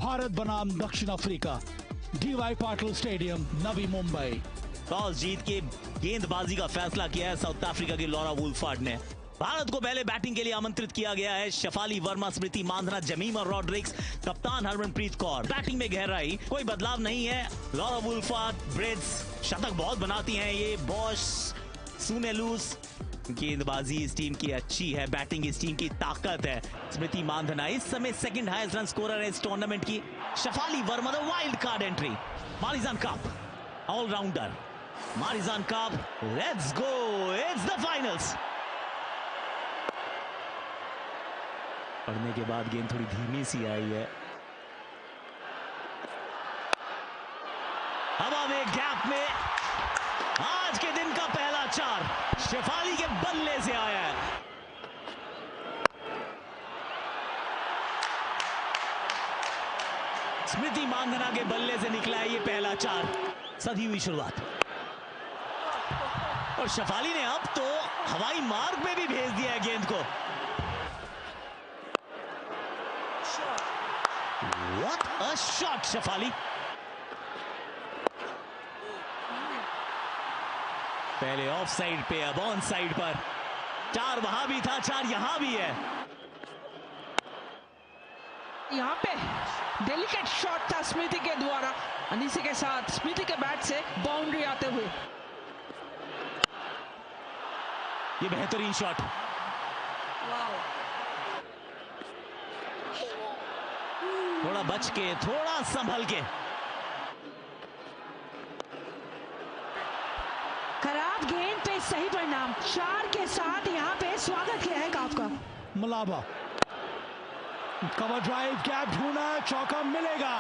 भारत बनाम दक्षिण Africa, D Y Patil stadium, Navi Mumbai. Toss जीत के गेंदबाजी का फैसला किया है साउथ अफ्रीका की लॉरा वुल्फार्ड ने। भारत को पहले बैटिंग के लिए आमंत्रित किया गया है। शेफाली वर्मा, स्मृति मांधाना, जमीमा रॉड्रिक्स, कप्तान हरमनप्रीत कौर। बैटिंग में गहराई, कोई बदलाव नहीं है। लॉरा वुल्फार्ड, ब्रिड्स शतक बहुत बनाती हैं ये। बॉश, सुनेलूस, गेंदबाजी इस टीम की अच्छी है, बैटिंग इस टीम की ताकत है। स्मृति मांधाना इस समय सेकंड हाईएस्ट रन स्कोरर है इस टूर्नामेंट की। Shefali Verma the wild card entry. Marizanne Kapp allrounder, Marizanne Kapp, let's go, it's the finals. पढ़ने के बाद गेंद थोड़ी धीमी सी आई है। हवा में, गैप में, आज के दिन का पहला चार शेफाली के बल्ले से आया है। स्मृति मांधाना के बल्ले से निकला है ये पहला चार। सधी हुई शुरुआत और शेफाली ने अब तो हवाई मार्ग में भी भेज दिया है गेंद को। What a shot, Shefali. पहले ऑफ साइड पे, अब ऑन साइड पर। चार वहां भी था, चार यहां भी है। यहाँ पे डेलिकेट शॉट था स्मृति के द्वारा, इसी के साथ स्मृति के बैट से बाउंड्री आते हुए। ये बेहतरीन शॉट। थोड़ा बच के, थोड़ा संभल के। खराब गेंद पे सही परिणाम। चार के साथ यहाँ पे स्वागत किया है काफ का। मलाबा कवर ड्राइव, गैप ढूंढा, चौका मिलेगा।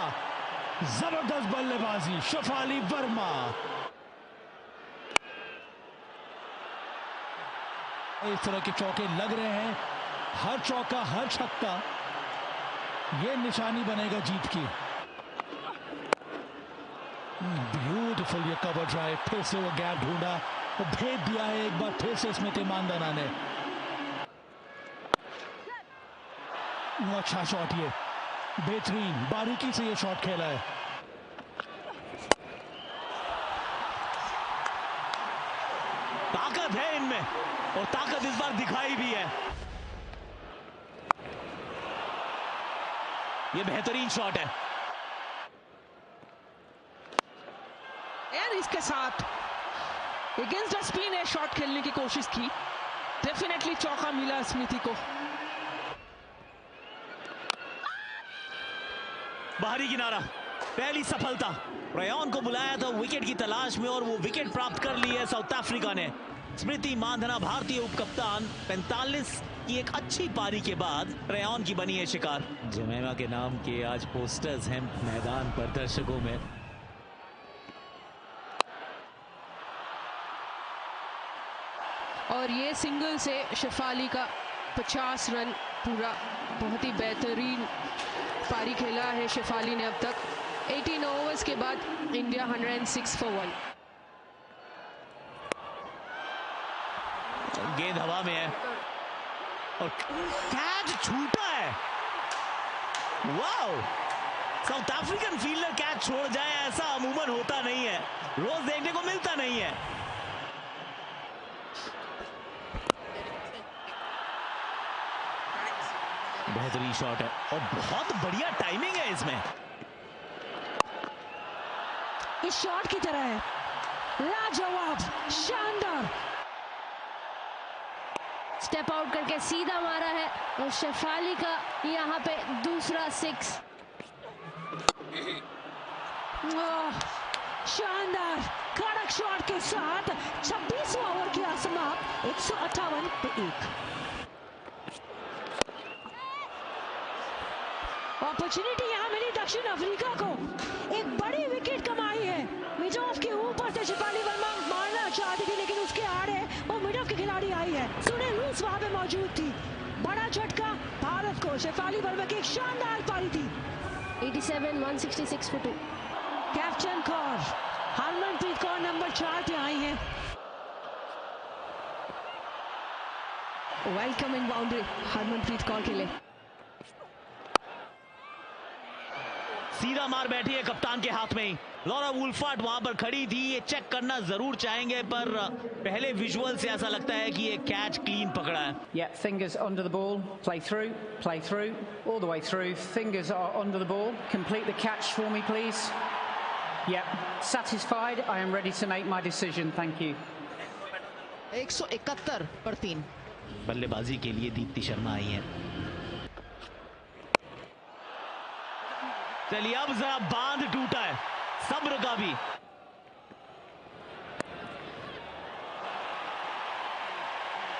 जबरदस्त बल्लेबाजी शेफाली वर्मा। इस तरह के चौके लग रहे हैं, हर चौका, हर छक्का ये निशानी बनेगा जीत की। ब्यूटीफुल ये कवर ड्राइव, फिर से वो गैप ढूंढा, वो भेज दिया है एक बार फिर से स्मृति मांधाना ने। अच्छा शॉट, ये बेहतरीन बारीकी से ये शॉट खेला है। ताकत है इनमें और ताकत इस बार दिखाई भी है। ये बेहतरीन शॉट है। और इसके साथ अगेंस्ट द स्पिन है शॉट खेलने की कोशिश की। डेफिनेटली चौका मिला स्मृति को। बाहरी किनारा, पहली सफलता। रेयॉन को बुलाया था विकेट की तलाश में और वो विकेट प्राप्त कर ली है साउथ अफ्रीका ने। स्मृति मांधाना, भारतीय उपकप्तान, 45 की एक अच्छी पारी के बाद रेयॉन की बनी है शिकार। जमीमा के नाम के आज पोस्टर्स हैं मैदान पर दर्शकों में। और ये सिंगल से शेफाली का 50 रन पूरा। बहुत ही बेहतरीन पारी खेला है शेफाली ने अब तक। 18 ओवर्स के बाद इंडिया 106 for 1। गेंद हवा में है और कैच छूटा है। Wow, south African fielder catch छोड़ जाए ऐसा अमूमन होता नहीं है, रोज देखने को मिलता नहीं है। बेहतरीन शॉट है और बहुत बढ़िया टाइमिंग है इसमें। इस शॉट की तरह है, लाजवाब, शानदार। स्टेप आउट करके सीधा मारा है और शेफाली का यहाँ पे दूसरा 6। शानदार कड़क शॉट के साथ 26वां ओवर किया समाप्त 158 पे 1। अपॉर्चुनिटी यहाँ मिली दक्षिण अफ्रीका को, एक बड़ी विकेट कमाई है। मिड ऑफ के ऊपर से शेफाली वर्मा मारना चाहती थी लेकिन उसके आड़े वो मिड ऑफ की खिलाड़ी आई है। सुनेलूस वहां पे मौजूद थी। बड़ा झटका भारत को। शेफाली वर्मा की एक शानदार पारी थी। 87, 166 for 2। Captain Kaur, Harmanpreet Kaur number 4 पे आई हैं। Welcome in boundary Harmanpreet Kaur के लिए। सीधा मार बैठी है कप्तान के हाथ में ही। लॉरा वुल्फार्ड वहां पर खड़ी थी, ये चेक करना जरूर चाहेंगे, पर पहले विजुअल से ऐसा लगता है कि ये कैच क्लीन पकड़ा है। Yeah, fingers under the ball, play through, all the way through. Fingers are under the ball. Complete the catch for me, please. Yeah, satisfied. I am ready to make my decision. Thank you. 171 पर 3। बल्लेबाजी के लिए दीप्ति शर्मा आई हैं। चलिए अब जरा बांध टूटा है सब्र का भी।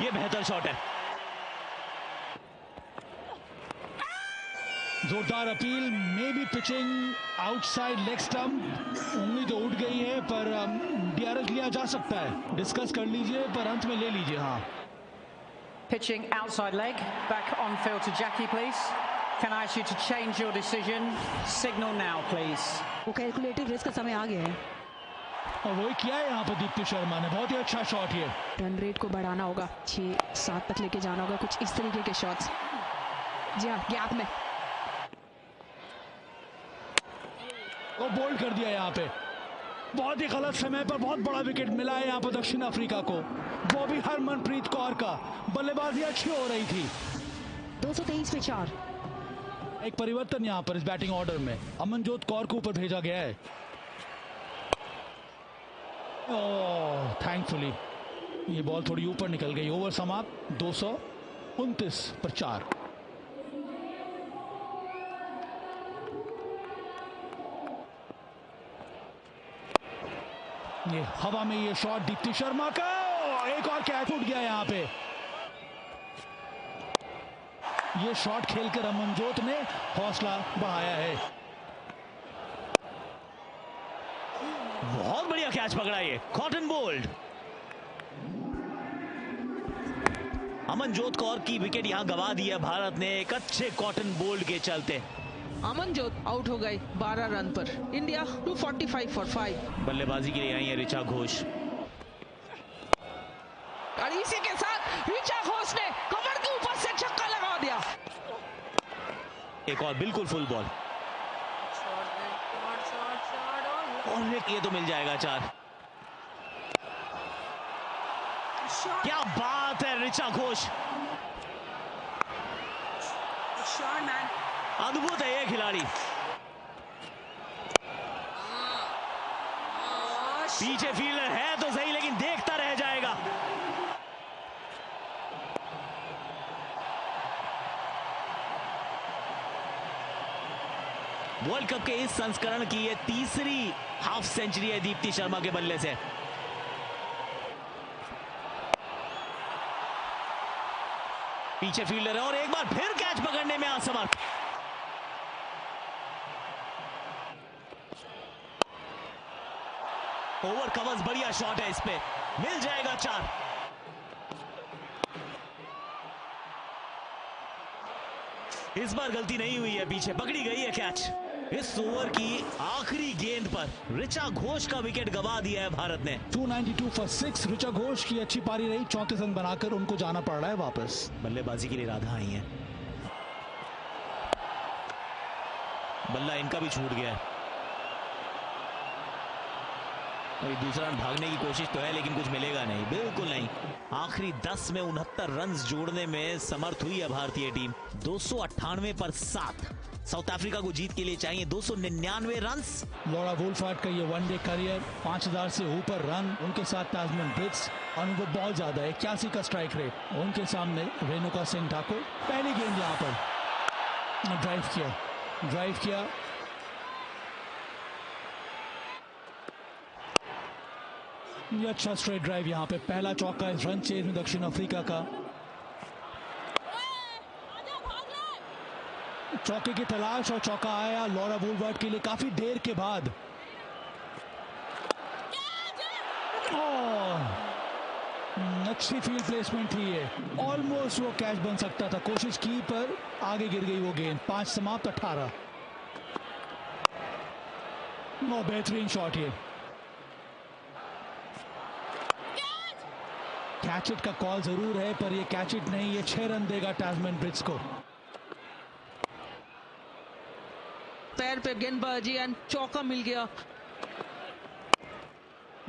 ये बेहतर शॉट है। जोरदार appeal, may be pitching outside leg stump. उंगली तो उठ गई है, पर डीआरएस लिया जा सकता है। डिस्कस कर लीजिए, पर अंत में ले लीजिए। हाँ, Pitching outside leg, back on field to Jackie, please. Can I ask you to change your decision? Signal now, please. वो कैलकुलेटिव रिस्क का समय आ गया है। और वही किया है यहाँ पर दीप्ति शर्मा ने। बहुत ही अच्छा शॉट ये। रन रेट को बढ़ाना होगा, 6-7 तक लेके जाना होगा, कुछ इस तरीके के शॉट्स। जी हाँ, गैप में वो बोल्ड कर दिया यहाँ पे। बहुत ही गलत समय पर बहुत बड़ा विकेट मिला है यहाँ पर दक्षिण अफ्रीका को, वो भी हरमनप्रीत कौर का। बल्लेबाजी अच्छी हो रही थी। 223 पे 4। एक परिवर्तन यहाँ पर इस बैटिंग ऑर्डर में, अमनजोत कौर को ऊपर भेजा गया है। ओह, थैंकफुली ये बॉल थोड़ी ऊपर निकल गई। ओवर समाप्त, 229 पर 4। ये हवा में ये शॉट दीप्ति शर्मा का, एक और कैच उठ गया यहाँ पे। ये शॉट खेलकर अमनजोत ने हौसला बढ़ाया है। बहुत बढ़िया कैच पकड़ा ये, कॉटन बोल्ड। अमनजोत कौर की विकेट यहां गंवा दी है भारत ने एक अच्छे कॉटन बोल्ड के चलते। अमनजोत आउट हो गए 12 रन पर। India 245 for 5। बल्लेबाजी के लिए आई है ऋचा घोष। और इसी के साथ ऋचा घोष ने कमर के ऊपर से छक्का लगा दिया। एक और बिल्कुल फुल बॉल, और एक ये तो मिल जाएगा 4। क्या बात है ऋचा घोष, अद्भुत है ये खिलाड़ी। पीछे फील्डर है तो सही, लेकिन देखता रह जाएगा। वर्ल्ड कप के इस संस्करण की ये तीसरी हाफ सेंचुरी है दीप्ति शर्मा के बल्ले से। पीछे फील्डर है और एक बार फिर कैच पकड़ने में असमर्थ। ओवर कवर्स, बढ़िया शॉट है, इस पे मिल जाएगा 4। इस बार गलती नहीं हुई है, पीछे पकड़ी गई है कैच। इस ओवर की आखिरी गेंद पर ऋचा घोष का विकेट गंवा दिया है भारत ने। 292 फॉर 6। ऋचा घोष की अच्छी पारी रही, 34 रन बनाकर उनको जाना पड़ रहा है वापस। बल्लेबाजी के लिए राधा आई है। बल्ला इनका भी छूट गया है। अभी दूसरा रन भागने की कोशिश तो है, लेकिन कुछ मिलेगा नहीं, बिल्कुल नहीं। आखिरी 10 में 69 रन जोड़ने में समर्थ हुई है भारतीय टीम। 298 पर 7। साउथ अफ्रीका को जीत के लिए चाहिए 299 रन। लॉरा वुल्फार्ड का ये वनडे करियर, 5000 से ऊपर रन, उनके साथ ताजमन ब्रिट्स, और वो बहुत ज्यादा है 81 का स्ट्राइक रेट। उनके सामने रेणुका सिंह ठाकुर। पहली गेंद यहाँ पर ड्राइव किया। ये अच्छा स्ट्रेट ड्राइव यहाँ पे, पहला चौका इस रन चेज में दक्षिण अफ्रीका का। चौके की तलाश और चौका आया लॉरा वुल्फार्ड के लिए काफी देर के बाद। अच्छी फील्ड प्लेसमेंट थी ये, ऑलमोस्ट वो कैच बन सकता था, कोशिश की पर आगे गिर गई वो गेंद। 5 समाप्त 18। बेहतरीन शॉट ये। कैच इट का कॉल जरूर है, पर ये कैच इट नहीं, ये 6 रन देगा टास्मैन ब्रिट्स को। पैर पे गेंदबाजी एंड चौका मिल गया।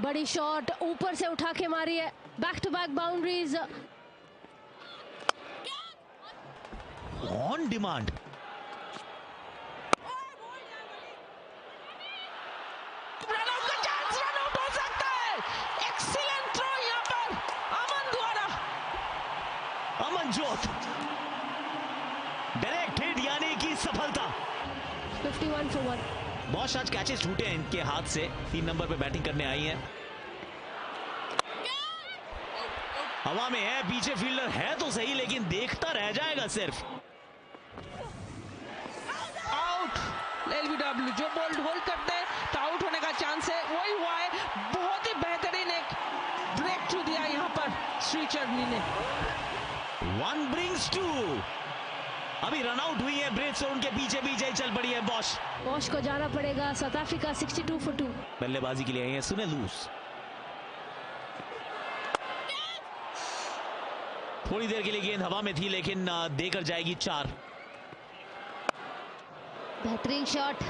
बड़ी शॉट ऊपर से उठा के मारी है, back to back boundaries. On demand. Runout का चांस, रनआउट हो सकता है। एक्सीलेंट थ्रो यहां पर अमन द्वारा। अमनजोत डायरेक्ट हिट यानी कि सफलता। 51 for 1। बहुत सारे कैचेस छूटे हैं इनके हाथ से। 3 नंबर पे बैटिंग करने आई हैं। हवा में है, पीछे फील्डर है तो सही, लेकिन देखता रह जाएगा सिर्फ। आउट। एलबीडब्ल्यू जो बॉल होल्ड करते हैं तो आउट होने का चांस है, वही हुआ है। बहुत ही बेहतरीन एक ब्रेक थ्रू दिया यहां पर श्रीचरणी ने। 1 brings 2। अभी रन आउट हुई है ब्रेट्स और उनके पीछे पीछे चल पड़ी है बॉश। बॉश को जाना पड़ेगा। South Africa 62 for 2। बल्लेबाजी के लिए आई है सुने लूस। थोड़ी देर के लिए गेंद हवा में थी, लेकिन देकर जाएगी 4। बेहतरीन शॉट।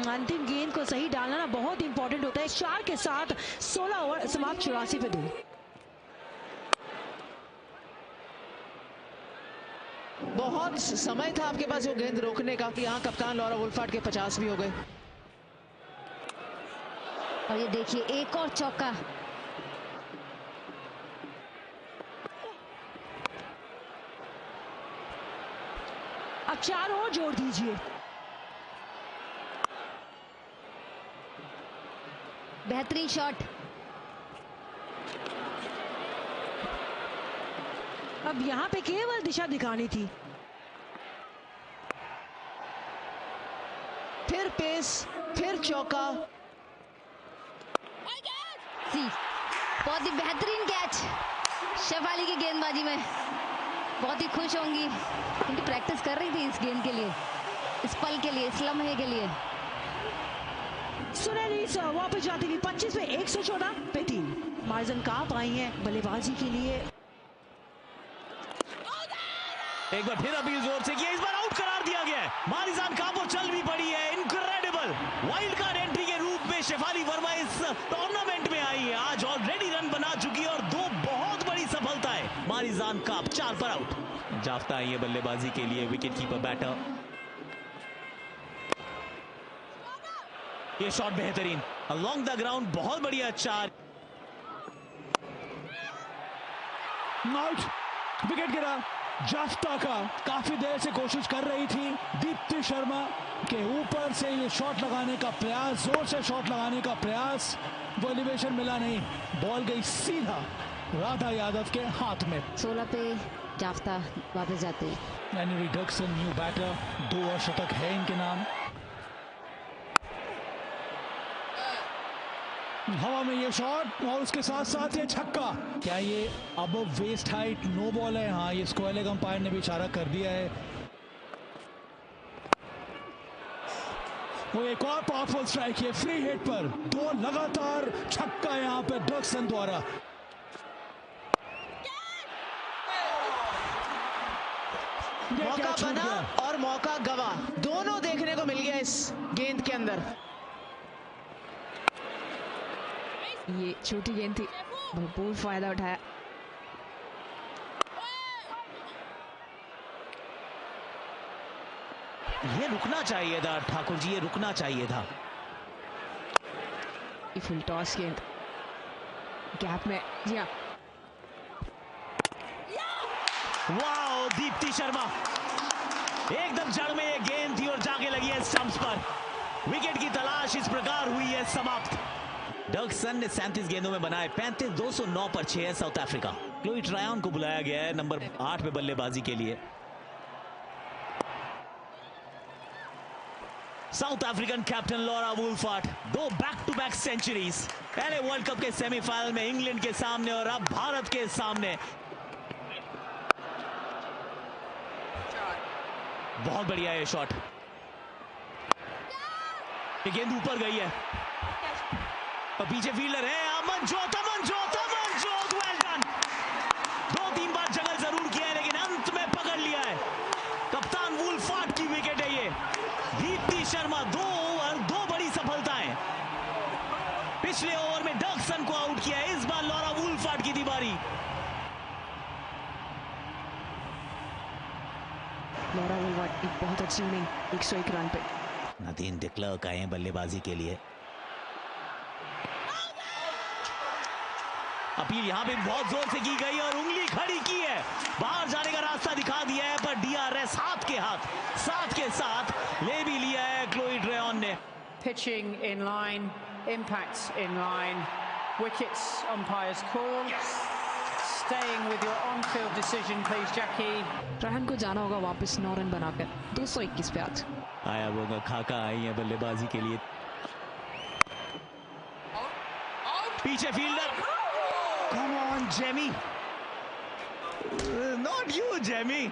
अंतिम गेंद को सही डालना ना बहुत इंपॉर्टेंट होता है। 4 के साथ 16 ओवर समाप्त 84 पे 2। बहुत समय था आपके पास वो गेंद रोकने का। यहाँ कप्तान लॉरा वुल्फार्ड के 50 भी हो गए। और ये देखिए एक और चौका। अब 4 और जोड़ दीजिए। बेहतरीन शॉट। अब यहां पे केवल दिशा दिखानी थी। फिर पेस, फिर चौका। बहुत ही बेहतरीन कैच शेफाली की गेंदबाजी में। बहुत ही खुश होंगी क्योंकि प्रैक्टिस कर रही थी इस गेंद के लिए, इस पल के लिए, इस लम्हे के लिए। सुनहरी वापस जाती हुई 25 पे 114 पे 3। मार्जन काप आई हैं बल्लेबाजी के लिए। एक बार फिर अपील जोर से किया, इस बार आउट करार दिया गया है। मारिजान काबो चल भी पड़ी है। इनक्रेडिबल वाइल्ड कार्ड एंट्री के रूप में शेफाली वर्मा इस टूर्नामेंट में आई है। आज ऑलरेडी रन बना चुकी है और 2 बहुत बड़ी सफलता है। मारिजान काप 4 पर आउट। जाफ्ता आई है बल्लेबाजी के लिए, विकेट कीपर बैटर। ये शॉट बेहतरीन अलोंग द ग्राउंड, बहुत बढ़िया 4। आउट, विकेट गिरा जाफ्ता का। काफी देर से कोशिश कर रही थी दीप्ति शर्मा के ऊपर से ये शॉट लगाने का प्रयास, जोर से शॉट लगाने का प्रयास, वो एलिवेशन मिला नहीं। बॉल गई सीधा राधा यादव के हाथ में। 16 पे जाफ्ता वापस जाते हैं। यानी रिडक्सन न्यू बैटर, 2 और शतक है इनके नाम। हवा में ये शॉट और उसके साथ साथ ये छक्का। क्या ये अब वेस्ट हाइट नो बॉल है? हाँ, ये स्क्वायर लेग अंपायर ने भी इशारा कर दिया है। वो एक और पावरफुल स्ट्राइक है फ्री हिट पर। 2 लगातार छक्का यहां पे डर्कसन द्वारा। मौका बना और मौका गवा, दोनों देखने को मिल गया इस गेंद के अंदर। ये छोटी गेंद थी, भरपूर फायदा उठाया। ये रुकना चाहिए था ठाकुर जी, ये रुकना चाहिए था। फुल टॉस गेंद गैप में। जी हाँ, वाओ दीप्ति शर्मा, एकदम जड़ में ये गेंद थी और जाके लगी है स्टंप्स पर। विकेट की तलाश इस प्रकार हुई है समाप्त। डर्कसन ने 37 गेंदों में बनाए 35, 209 पर 6 है साउथ अफ्रीका। क्लोई ट्रायन को बुलाया गया है नंबर 8 पे बल्लेबाजी के लिए। South African captain Laura Wolvaardt 2 back to back centuries, पहले वर्ल्ड कप के सेमीफाइनल में इंग्लैंड के सामने और अब भारत के सामने। बहुत बढ़िया ये शॉट, ये गेंद ऊपर गई है और पीछे फील्डर है अमनजोत। Well done. 2-3 बार जगल जरूर किया है लेकिन अंत में पकड़ लिया है। पिछले ओवर में डर्कसन को आउट किया। इस बार लॉरा वुल्फार्ड की बारी। लॉरा वुल्फार्ड एक बहुत अच्छी इनिंग 101 रन पे। नदीन डिक्लर्क आए हैं बल्लेबाजी के लिए। अपील यहां पे बहुत जोर से की गई और उंगली खड़ी की है, बाहर जाने का रास्ता दिखा दिया है, पर डीआरएस साथ के साथ ले भी लिया है क्लोई ड्रेयन ने। Pitching in line, impacts in line, wickets umpires call. Staying with your on-field decision, please, Jackie. रहन को जाना होगा वापस 9 रन बनाकर 221 पे आज। आया वो खाका आई है बल्लेबाजी के लिए। पीछे fielder, come on Jamie, not you Jamie.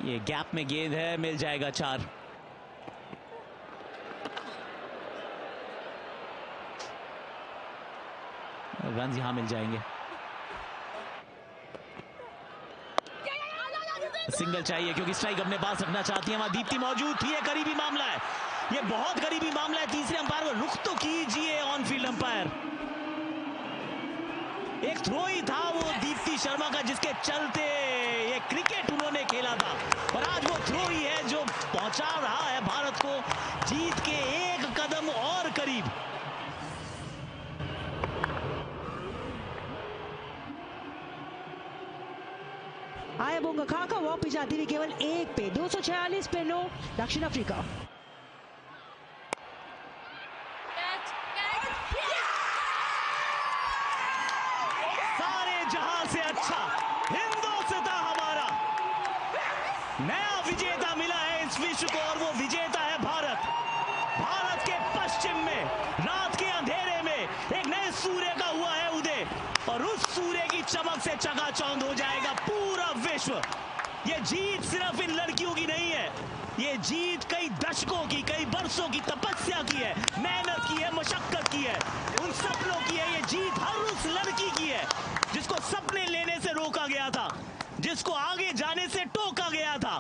ये गैप में गेंद है, मिल जाएगा 4। रन यहां मिल जाएंगे। सिंगल चाहिए क्योंकि स्ट्राइक अपने पास रखना चाहती है। वहां दीप्ति मौजूद थी। करीबी मामला है, ये बहुत करीबी मामला है। तीसरे अंपायर को रुख तो कीजिए ऑन फील्ड अंपायर। एक थ्रो ही था वो दीप्ति शर्मा का, जिसके चलते ये क्रिकेट उन्होंने खेला था, और आज वो थ्रो ही है जो पहुंचा रहा है भारत को जीत के एक कदम और करीब। आया बोंगा खाका वापस जाती हुई केवल 1 पे 246 पे 9 दक्षिण अफ्रीका। सारे जहां से अच्छा हिंदुस्तान हमारा नया विजेता मिला है इस विश्व को, और वो विजेता है भारत। भारत के पश्चिम में रात के अंधेरे में एक नए सूर्य का हुआ है उदय, और उस सूर्य की चमक से चकाचौंध हो जाएगा पूरा विश्व। ये जीत सिर्फ इन लड़कियों की नहीं है, ये जीत कई दशकों की, कई बरसों की तपस्या की है, मेहनत की है, मशक्कत की है, उन सपनों की है। ये जीत हर उस लड़की की है जिसको सपने लेने से रोका गया था, जिसको आगे जाने से टोका गया था।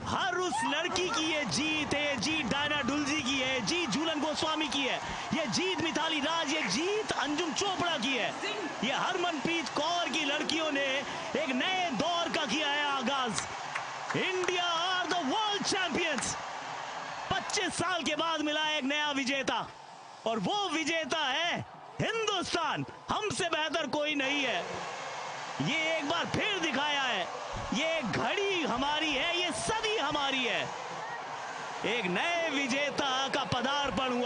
हर उस लड़की की ये जीत है। ये जीत डायना डुलजी की है, जीत झूलन गोस्वामी की है, ये जीत मिताली राज, ये जीत अंजुम चोपड़ा की है, ये हरमनप्रीत कौर की लड़कियों ने एक नए दौर का किया है आगाज। India are the world champions. 25 साल के बाद मिला एक नया विजेता, और वो विजेता है हिंदुस्तान। हमसे बेहतर कोई नहीं है। ये एक बार फिर दिखाया है, ये घड़ी हमारी है, ये सदी हमारी है। एक नए विजेता का पदार्पण हुआ।